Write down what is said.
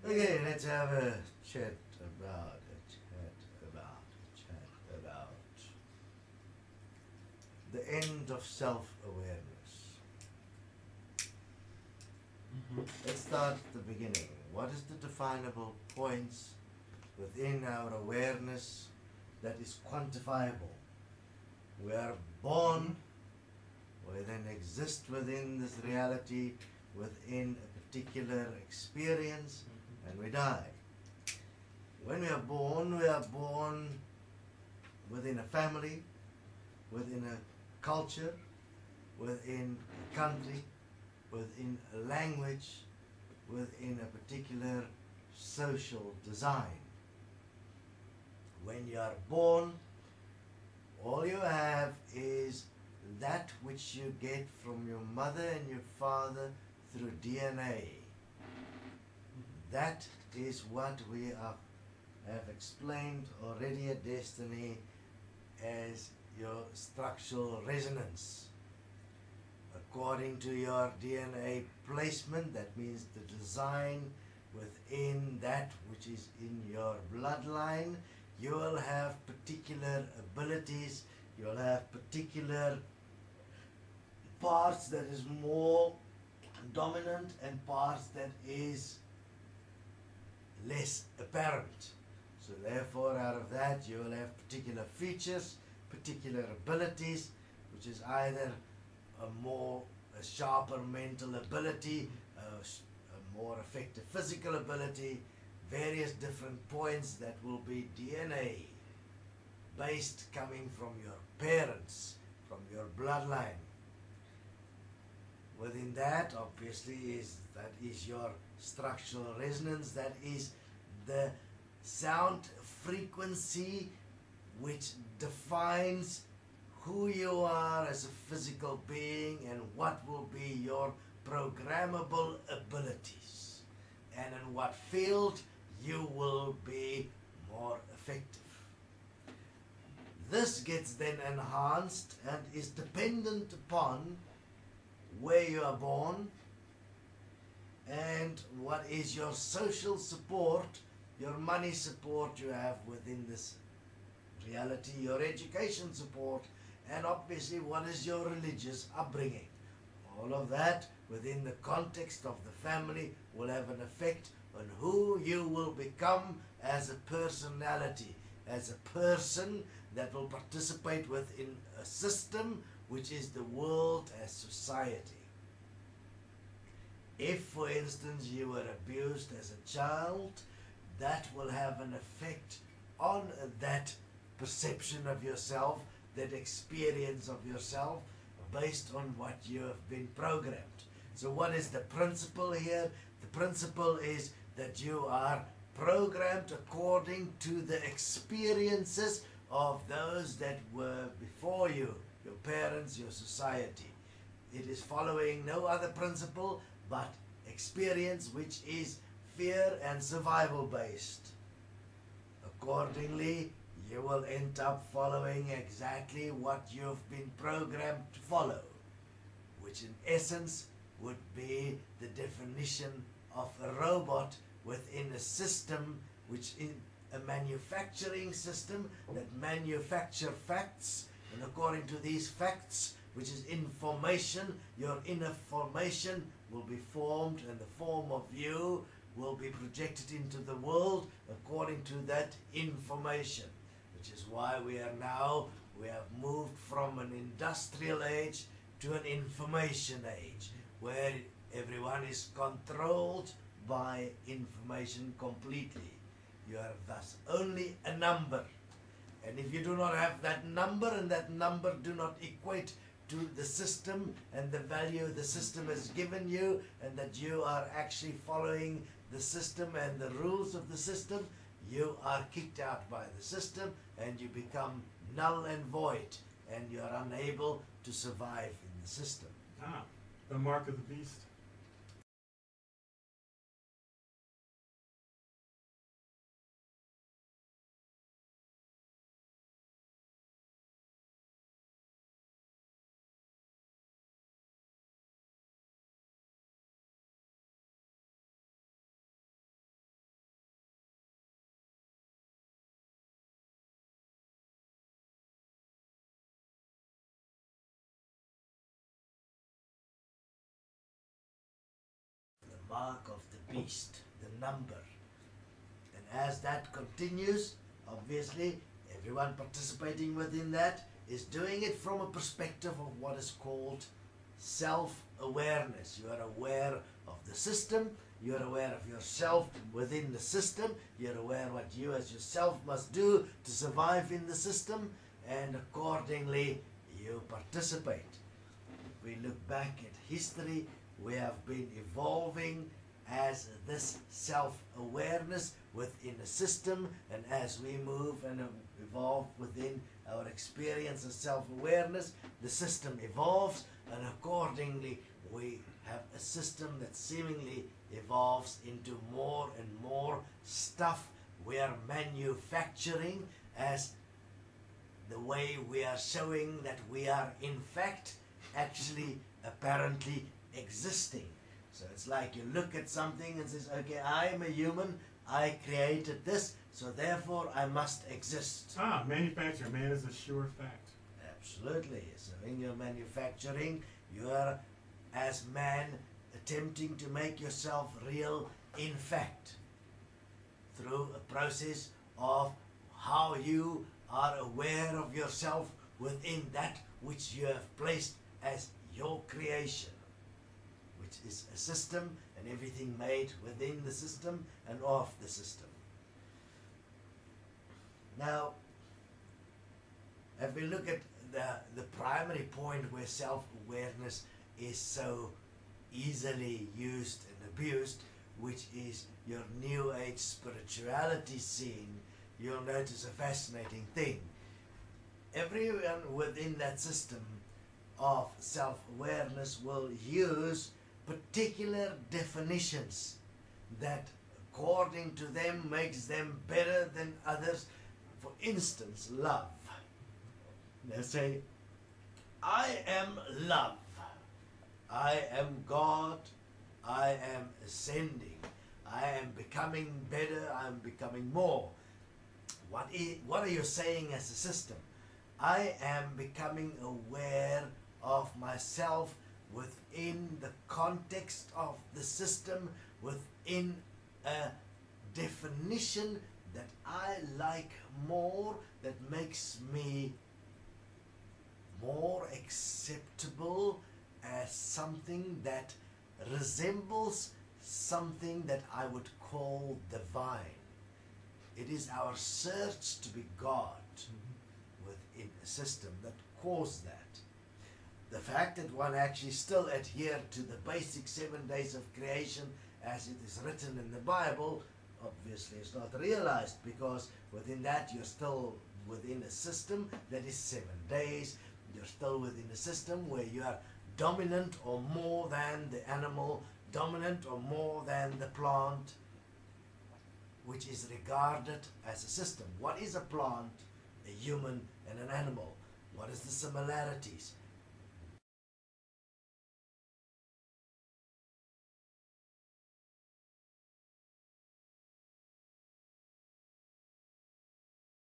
Okay, let's have a chat about the end of self-awareness. Let's start at the beginning. What is the definable points within our awareness that is quantifiable? We are born, we then exist within this reality, within a particular experience, and we die. When we are born within a family, within a culture, within a country, within a language, within a particular social design. When you are born, all you have is that which you get from your mother and your father through DNA. That is what we have explained already at Desteni as your structural resonance. According to your DNA placement, that means the design within that which is in your bloodline, you will have particular abilities, you will have particular parts that is more dominant and parts that is less apparent. So therefore, out of that you will have particular features, particular abilities, which is either a sharper mental ability, a more effective physical ability, various different points that will be DNA based, coming from your parents, from your bloodline. Within that, obviously, is your structural resonance. That is the sound frequency which defines who you are as a physical being and what will be your programmable abilities, and in what field you will be more effective. This gets then enhanced and is dependent upon where you are born and what is your social support, your money support you have within this reality, your education support, and obviously what is your religious upbringing. All of that within the context of the family will have an effect on who you will become as a personality, as a person that will participate within a system which is the world as society. If, for instance, you were abused as a child, that will have an effect on that perception of yourself, that experience of yourself, based on what you have been programmed. So what is the principle here? The principle is that you are programmed according to the experiences of those that were before you, your parents, your society. It is following no other principle but experience, which is fear and survival based. Accordingly, you will end up following exactly what you've been programmed to follow, which in essence would be the definition of a robot within a system, which in a manufacturing system that manufacture facts, and according to these facts, which is information, your inner formation will be formed, and the form of you will be projected into the world according to that information. Which is why we have moved from an industrial age to an information age, where everyone is controlled by information completely. You are thus only a number. And if you do not have that number, and that number do not equate to the system and the value the system has given you, and that you are actually following the system and the rules of the system, you are kicked out by the system and you become null and void, and you are unable to survive in the system. The mark of the beast. mark of the beast, the number. And as that continues, obviously, everyone participating within that is doing it from a perspective of what is called self-awareness. You are aware of the system, you are aware of yourself within the system, you are aware what you as yourself must do to survive in the system, and accordingly you participate. If we look back at history, we have been evolving as this self-awareness within a system, and as we move and evolve within our experience of self-awareness, the system evolves, and accordingly we have a system that seemingly evolves into more and more stuff we are manufacturing, as the way we are showing that we are in fact actually apparently existing. So it's like you look at something and says, okay, I am a human, I created this, so therefore I must exist. Manufacture. Man is a sure fact. Absolutely. So in your manufacturing, you are, as man, attempting to make yourself real in fact through a process of how you are aware of yourself within that which you have placed as your creation, which is a system and everything made within the system and of the system. Now, if we look at the primary point where self-awareness is so easily used and abused, which is your New Age spirituality scene, you'll notice a fascinating thing. Everyone within that system of self-awareness will use particular definitions that according to them makes them better than others. For instance, love. They say, I am love, I am God, I am ascending, I am becoming better, I am becoming more. What are you saying as a system? I am becoming aware of myself within the context of the system, within a definition that I like more, that makes me more acceptable as something that resembles something that I would call divine. It is our search to be God within a system that caused that. The fact that one actually still adhere to the basic 7 days of creation as it is written in the Bible, obviously is not realized, because within that you're still within a system that is 7 days. You're still within a system where you are dominant or more than the animal, dominant or more than the plant, which is regarded as a system. What is a plant, a human, and an animal? What is the similarities?